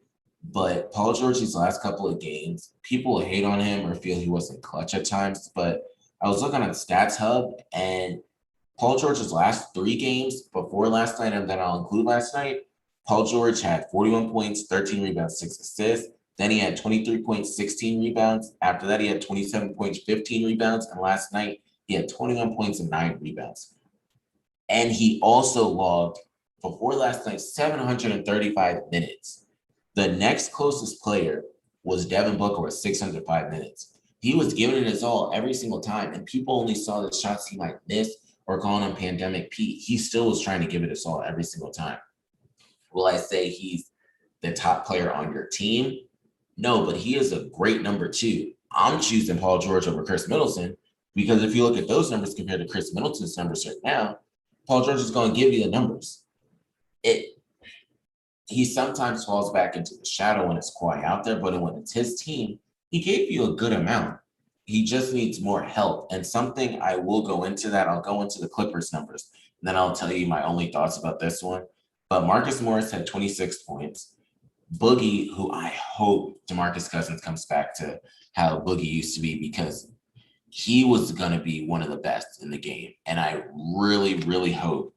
But Paul George, these last couple of games, people hate on him or feel he wasn't clutch at times. But I was looking at Stats Hub, and Paul George's last 3 games before last night, and then I'll include last night, Paul George had 41 points, 13 rebounds, 6 assists. Then he had 23 points, 16 rebounds. After that, he had 27 points, 15 rebounds. And last night, he had 21 points and 9 rebounds. And he also logged, before last night, 735 minutes. The next closest player was Devin Booker with 605 minutes. He was giving it his all every single time, and people only saw the shots he might miss or calling him Pandemic Pete. He still was trying to give it his all every single time. Will I say he's the top player on your team? No, but he is a great number 2. I'm choosing Paul George over Chris Middleton, because if you look at those numbers compared to Chris Middleton's numbers right now, Paul George is going to give you the numbers. He sometimes falls back into the shadow when it's quiet out there, but when it's his team, he gave you a good amount. He just needs more help. And something I will go into that, I'll go into the Clippers numbers, and then I'll tell you my only thoughts about this one. But Marcus Morris had 26 points. Boogie, who I hope DeMarcus Cousins comes back to how Boogie used to be, because he was going to be one of the best in the game. And I really, really hope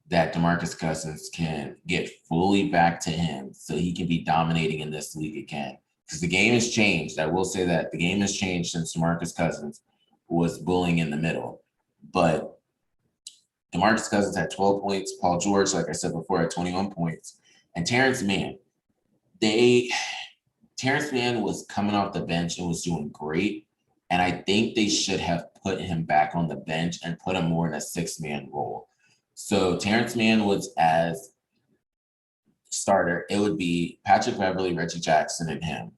that DeMarcus Cousins can get fully back to him so he can be dominating in this league again. Because the game has changed. I will say that the game has changed since DeMarcus Cousins was bullying in the middle. But DeMarcus Cousins had 12 points. Paul George, like I said before, had 21 points. And Terrence Mann, Terrence Mann was coming off the bench and was doing great. And I think they should have put him back on the bench and put him more in a 6-man role. So Terrence Mann was as starter. It would be Patrick Beverley, Reggie Jackson, and him.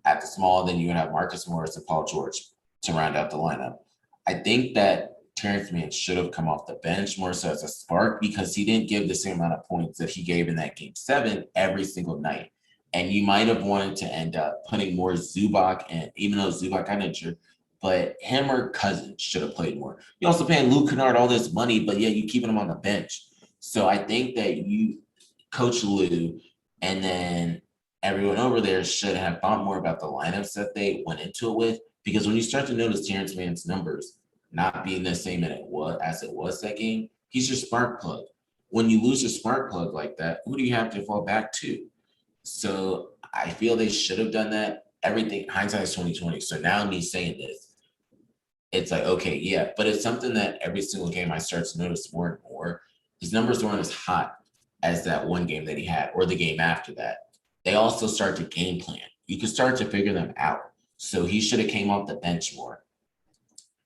At the small, then you would have Marcus Morris and Paul George to round out the lineup. I think that Terrence Mann should have come off the bench more so as a spark, because he didn't give the same amount of points that he gave in that game 7 every single night. And you might have wanted to end up putting more Zubac in, even though Zubac got injured, but him or Cousins should have played more. You're also paying Luke Kennard all this money, but yeah, you keeping him on the bench. So I think that you, Coach Lou, and then everyone over there should have thought more about the lineups that they went into it with, because when you start to notice Terrence Mann's numbers not being the same as it was that game, he's your spark plug. When you lose your spark plug like that, who do you have to fall back to? So I feel they should have done that. Everything, hindsight is 2020. So now me saying this, it's like, okay, yeah, but it's something that every single game I start to notice more and more. His numbers weren't as hot as that one game that he had or the game after that. They also start to game plan. You can start to figure them out. So he should have came off the bench more.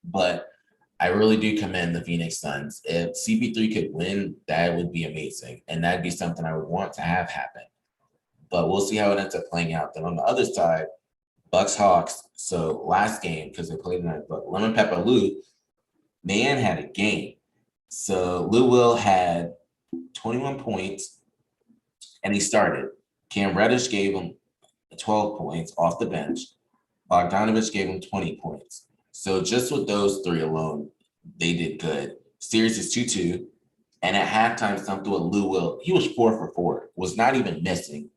But I really do commend the Phoenix Suns. If CP3 could win, that would be amazing. And that'd be something I would want to have happen. But we'll see how it ends up playing out. Then on the other side, Bucks Hawks. So last game, because they played tonight, but Lemon Pepper Lou, man, had a game. So Lou Will had 21 points, and he started. Cam Reddish gave him 12 points off the bench. Bogdanovich gave him 20 points. So just with those 3 alone, they did good. Series is 2-2. And at halftime, something with Lou Will, he was 4 for 4, was not even missing.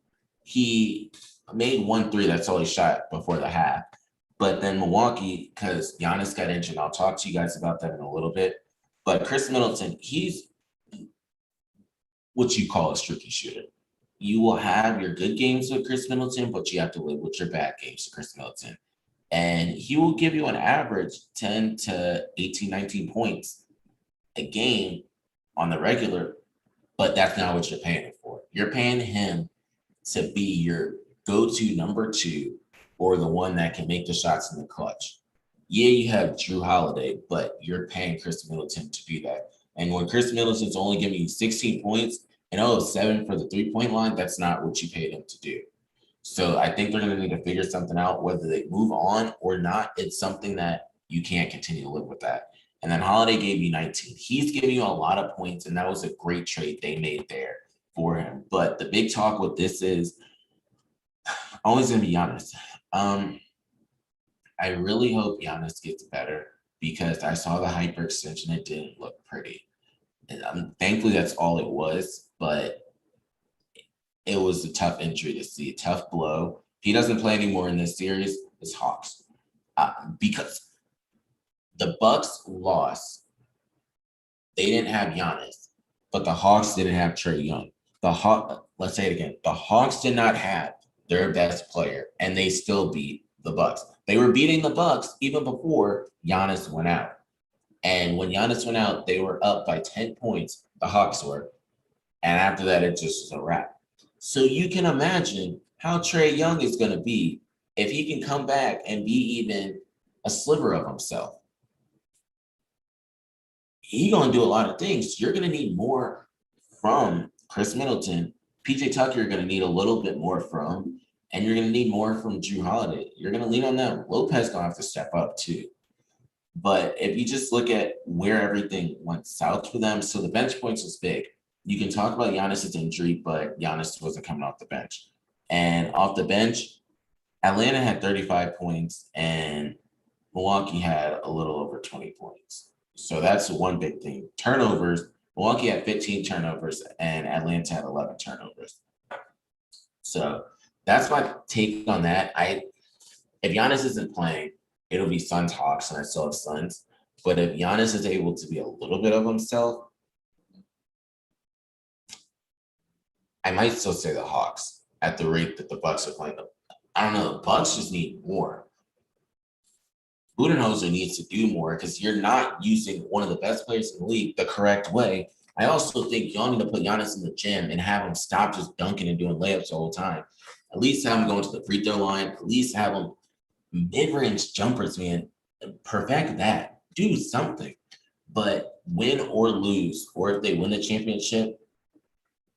He made 1 3. That's all he shot before the half. But then Milwaukee, because Giannis got injured, I'll talk to you guys about that in a little bit. But Chris Middleton, he's what you call a streaky shooter. You will have your good games with Chris Middleton, but you have to live with your bad games with Chris Middleton. And he will give you an average 10 to 18, 19 points a game on the regular, but that's not what you're paying him for. You're paying him to be your go-to number two or the one that can make the shots in the clutch. Yeah, you have Drew Holiday, but you're paying Chris Middleton to do that. And when Chris Middleton's only giving you 16 points and 7 for the three-point line, that's not what you paid him to do. So I think they're going to need to figure something out, whether they move on or not. It's something that you can't continue to live with that. And then Holiday gave you 19. He's giving you a lot of points, and that was a great trade they made there for him. But the big talk with this is always going to be Giannis. I really hope Giannis gets better because I saw the hyperextension. It didn't look pretty. And thankfully, that's all it was, but it was a tough injury to see, a tough blow. If he doesn't play anymore in this series, it's Hawks. Because the Bucks lost. They didn't have Giannis, but the Hawks didn't have Trae Young. Let's say it again. The Hawks did not have their best player, and they still beat the Bucks. They were beating the Bucks even before Giannis went out. And when Giannis went out, they were up by 10 points, the Hawks were. And after that, it just was a wrap. So you can imagine how Trae Young is going to be if he can come back and be even a sliver of himself. He's going to do a lot of things. You're going to need more from Chris Middleton. PJ Tucker, you're going to need a little bit more from, and you're going to need more from Drew Holiday. You're going to lean on them. Lopez going to have to step up too. But if you just look at where everything went south for them, so the bench points was big. You can talk about Giannis's injury, but Giannis wasn't coming off the bench. And off the bench, Atlanta had 35 points and Milwaukee had a little over 20 points. So that's one big thing. Turnovers, Milwaukee had 15 turnovers and Atlanta had 11 turnovers. So that's my take on that. If Giannis isn't playing, it'll be Suns Hawks, and I still have Suns. But if Giannis is able to be a little bit of himself, I might still say the Hawks at the rate that the Bucks are playing them. I don't know. The Bucks just need more. Budenholzer needs to do more because you're not using one of the best players in the league the correct way. I also think y'all need to put Giannis in the gym and have him stop just dunking and doing layups the whole time. At least have him going to the free throw line. At least have him mid-range jumpers, man. Perfect that. Do something. But win or lose, or if they win the championship,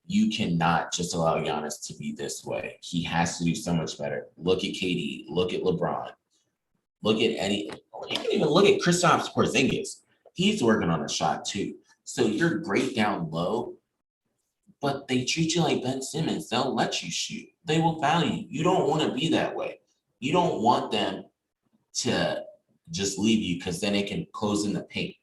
you cannot just allow Giannis to be this way. He has to do so much better. Look at KD. Look at LeBron. Look at you can even look at Kristaps Porzingis. He's working on a shot too. So you're great down low, but they treat you like Ben Simmons. They'll let you shoot. They will foul you. You don't want to be that way. You don't want them to just leave you because then they can close in the paint.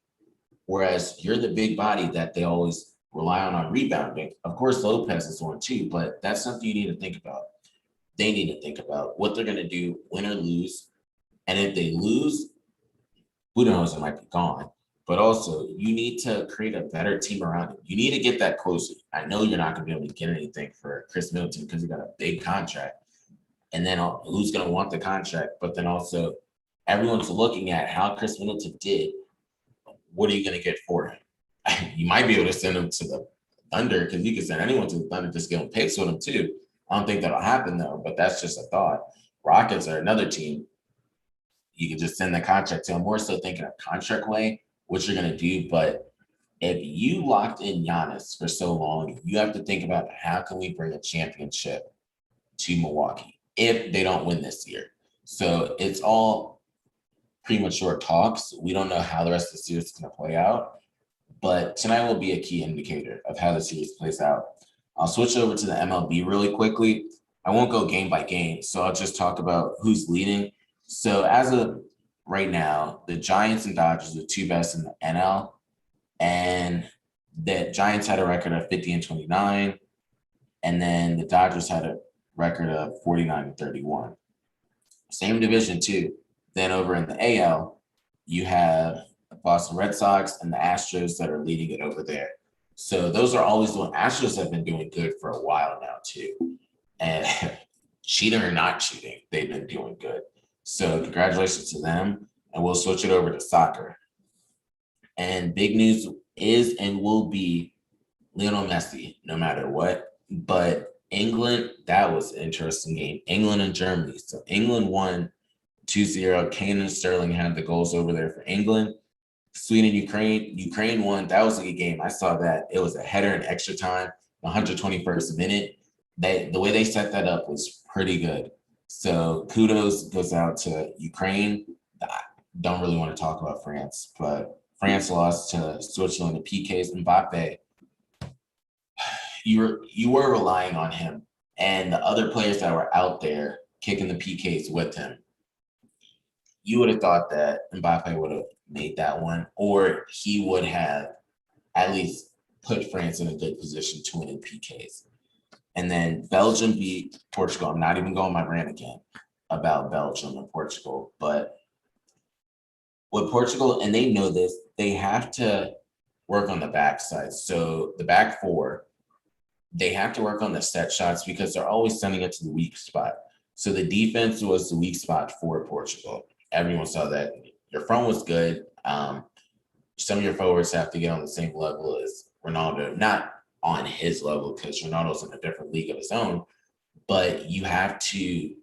Whereas you're the big body that they always rely on rebounding. Of course, Lopez is one too, but that's something you need to think about. They need to think about what they're going to do, win or lose. And if they lose, Budenholzer might be gone. But also, you need to create a better team around him. You need to get that closer. I know you're not going to be able to get anything for Chris Middleton because he got a big contract. And then who's going to want the contract? But then also, everyone's looking at how Chris Middleton did. What are you going to get for him? You might be able to send him to the Thunder because you can send anyone to the Thunder, just give him picks with him too. I don't think that'll happen though, but that's just a thought. Rockets are another team. You can just send the contract to him. More so thinking of contract way, what you're going to do. But if you locked in Giannis for so long, you have to think about how can we bring a championship to Milwaukee if they don't win this year. So it's all premature talks. We don't know how the rest of the series is going to play out. But tonight will be a key indicator of how the series plays out. I'll switch over to the MLB really quickly. I won't go game by game, so I'll just talk about who's leading. So as of right now, the Giants and Dodgers are the two best in the NL. And the Giants had a record of 50-29. And then the Dodgers had a record of 49-31. Same division too. Then over in the AL, you have the Boston Red Sox and the Astros that are leading it over there. So those are always doing. Astros have been doing good for a while now too. And cheating or not cheating, they've been doing good. So congratulations to them. And we'll switch it over to soccer. And big news is and will be Lionel Messi, no matter what. But England, that was an interesting game. England and Germany. So England won 2-0. Kane and Sterling had the goals over there for England. Sweden, Ukraine won. That was a good game. I saw that. It was a header in extra time, 121st minute. The way they set that up was pretty good. So kudos goes out to Ukraine. I don't really want to talk about France, but France lost to Switzerland. The PKs, Mbappe, you were relying on him, and the other players that were out there kicking the PKs with him. You would have thought that Mbappe would have made that one, or he would have at least put France in a good position to win in PKs. And then Belgium beat Portugal. I'm not even going my rant again about Belgium and Portugal, but with Portugal, and they know this, they have to work on the backside. So the back four, they have to work on the set shots because they're always sending it to the weak spot. So the defense was the weak spot for Portugal. Everyone saw that. Your front was good. Some of your forwards have to get on the same level as Ronaldo, not on his level because Ronaldo's in a different league of his own, but you have to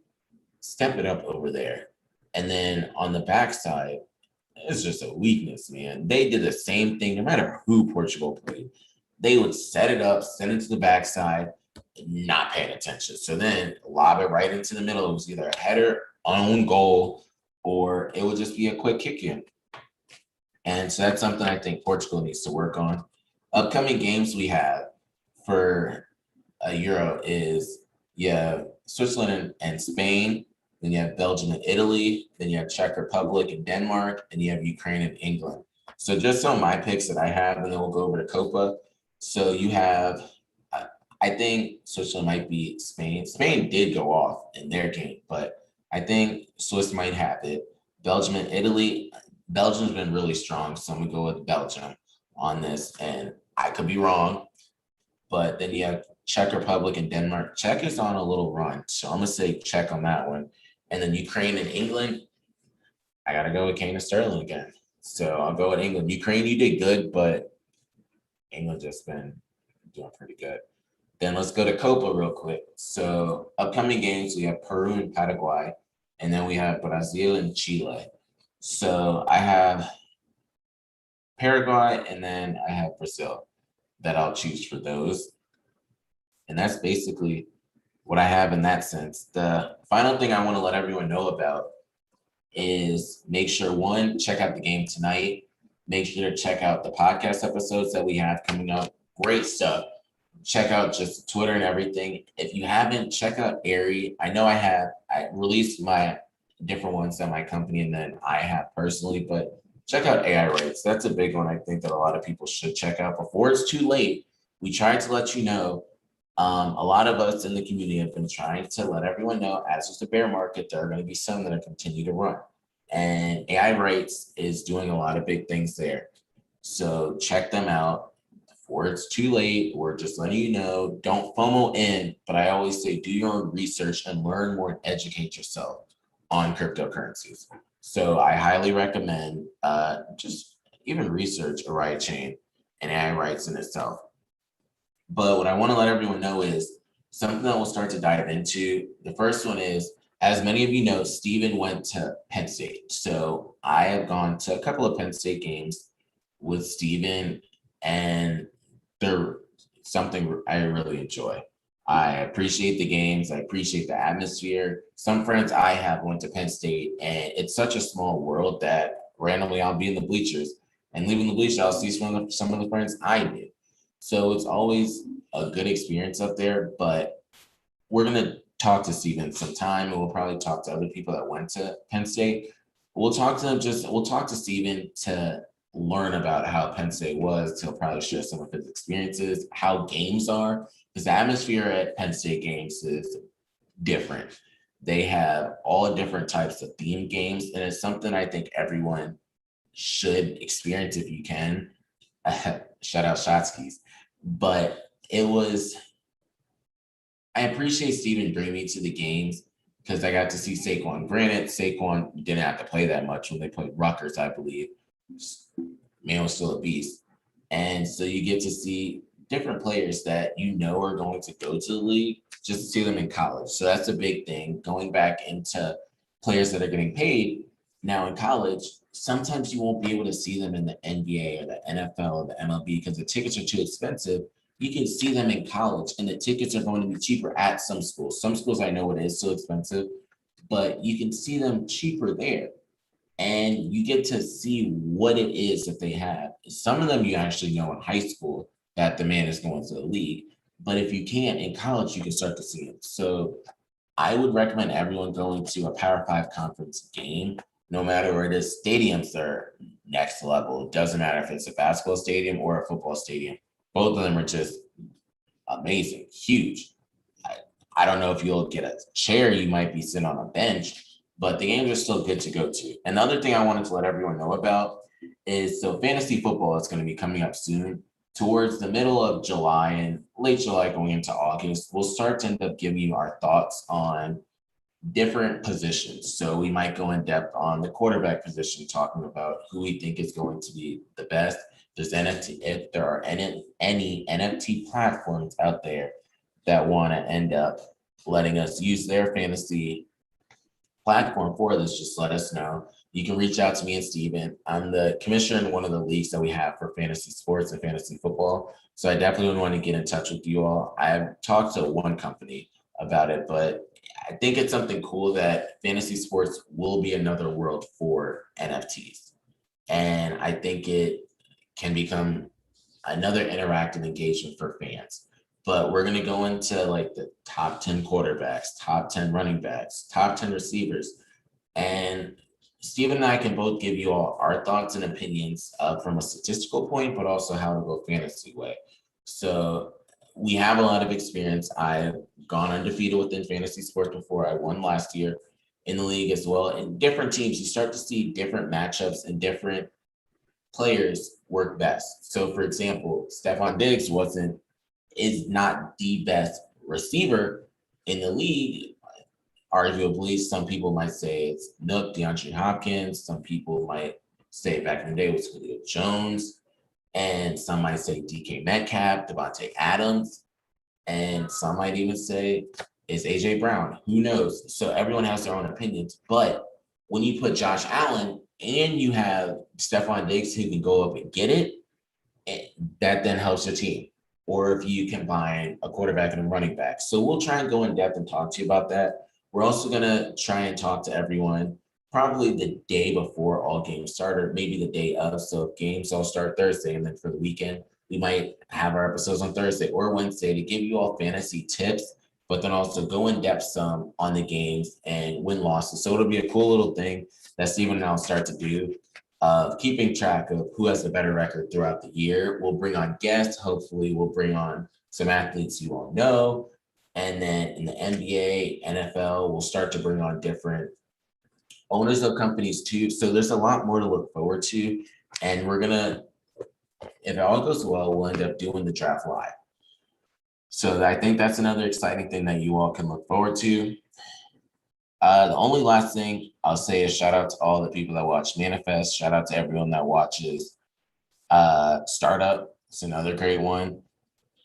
step it up over there. And then on the backside, it's just a weakness, man. They did the same thing no matter who Portugal played. They would set it up, send it to the backside, not paying attention. So then lob it right into the middle. It was either a header, own goal, or it would just be a quick kick in. And so that's something I think Portugal needs to work on. Upcoming games we have for a Euro is Switzerland and Spain, then you have Belgium and Italy, then you have Czech Republic and Denmark, and you have Ukraine and England. So just some of my picks that I have, and then we'll go over to Copa. So you have, I think Switzerland might beat Spain. Spain did go off in their game, but I think Swiss might have it. Belgium and Italy, Belgium's been really strong, so I'm going to go with Belgium on this, and I could be wrong, but then you have Czech Republic and Denmark. Czech is on a little run, so I'm going to say Czech on that one. And then Ukraine and England, I got to go with Kane and Sterling again. So I'll go with England. Ukraine, you did good, but England just been doing pretty good. Then let's go to Copa real quick. So upcoming games, we have Peru and Paraguay, and then we have Brazil and Chile. So I have Paraguay, and then I have Brazil that I'll choose for those. And that's basically what I have in that sense. The final thing I want to let everyone know about is make sure, one, check out the game tonight. Make sure to check out the podcast episodes that we have coming up. Great stuff. Check out just Twitter and everything. If you haven't, check out Airight. I know I released my different ones that my company and then I have personally, but check out Airight. So that's a big one I think that a lot of people should check out before it's too late. We tried to let you know. A lot of us in the community have been trying to let everyone know, as is the bear market, there are going to be some that are continue to run. And Airight is doing a lot of big things there. So check them out before it's too late. We're just letting you know, don't FOMO in, but I always say do your own research and learn more and educate yourself on cryptocurrencies. So I highly recommend just even research Oraichain and Airight in itself. But what I want to let everyone know is something that we'll start to dive into. The first one is, as many of you know, Steven went to Penn State. So I have gone to a couple of Penn State games with Steven, and they're something I really enjoy. I appreciate the games. I appreciate the atmosphere. Some friends I have went to Penn State, and it's such a small world that randomly I'll be in the bleachers, and leaving the bleachers, I'll see some of the friends I knew. So it's always a good experience up there, but we're going to talk to Steven sometime, and we'll probably talk to other people that went to Penn State. We'll talk to Steven to learn about how Penn State was. He'll probably share some of his experiences, how games are, because the atmosphere at Penn State games is different. They have all different types of theme games, and it's something I think everyone should experience if you can. Shout out Shotskis. But I appreciate Steven bringing me to the games because I got to see Saquon. Granted, Saquon didn't have to play that much when they played Rutgers, I believe. Man was still a beast. And so you get to see different players that are going to go to the league, just to see them in college. So that's a big thing. Going back into players that are getting paid now in college, sometimes you won't be able to see them in the NBA or the NFL or the MLB because the tickets are too expensive. You can see them in college, and the tickets are going to be cheaper at some schools. Some schools, I know it is so expensive, but you can see them cheaper there. And you get to see what it is that they have. Some of them you actually know in high school that the man is going to the league. But if you can't in college, you can start to see it. So I would recommend everyone going to a Power Five conference game, no matter where it is. Stadiums are next level. It doesn't matter if it's a basketball stadium or a football stadium. Both of them are just amazing, huge. I, I don't know if you'll get a chair. You might be sitting on a bench, but the games are still good to go to. Another thing I wanted to let everyone know about is so fantasy football is going to be coming up soon. Towards the middle of July and late July going into August, we'll start to end up giving you our thoughts on different positions. So we might go in depth on the quarterback position, talking about who we think is going to be the best. There's NFT, if there are any NFT platforms out there that want to end up letting us use their fantasy platform for this, just let us know. You can reach out to me and Steven. I'm the commissioner in one of the leagues that we have for fantasy sports and fantasy football. So I definitely would want to get in touch with you all. I've talked to one company about it, but I think it's something cool that fantasy sports will be another world for NFTs. And I think it can become another interactive engagement for fans. But we're going to go into like the top 10 quarterbacks, top 10 running backs, top 10 receivers. And Steven and I can both give you all our thoughts and opinions from a statistical point, but also how to go fantasy way. So we have a lot of experience. I've gone undefeated within fantasy sports before. I won last year in the league as well. And different teams, you start to see different matchups and different players work best. So for example, Stephon Diggs is not the best receiver in the league. Arguably, some people might say it's Nook, DeAndre Hopkins. Some people might say back in the day it was Julio Jones. And some might say DK Metcalf, Devontae Adams. And some might even say it's AJ Brown. Who knows? So everyone has their own opinions. But when you put Josh Allen and you have Stephon Diggs who can go up and get it, that then helps your team. Or if you combine a quarterback and a running back. So we'll try and go in depth and talk to you about that. We're also going to try and talk to everyone probably the day before all games start, or maybe the day of. So if games all start Thursday, and then for the weekend, we might have our episodes on Thursday or Wednesday to give you all fantasy tips, but then also go in depth some on the games and win losses. So it'll be a cool little thing that Steven and I will start to do of keeping track of who has the better record throughout the year. We'll bring on guests. Hopefully we'll bring on some athletes you all know. And then in the NBA, NFL, we'll start to bring on different owners of companies too. So there's a lot more to look forward to. And we're going to, if it all goes well, we'll end up doing the draft live. So I think that's another exciting thing that you all can look forward to. The only last thing I'll say is shout out to all the people that watch Manifest. Shout out to everyone that watches Startup. It's another great one.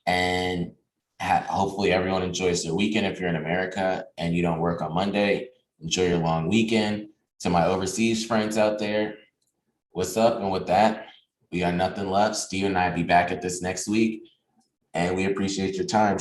And hopefully everyone enjoys their weekend. If you're in America and you don't work on Monday, enjoy your long weekend. To my overseas friends out there, what's up? And with that, we got nothing left. Steve and I will be back at this next week. And we appreciate your time.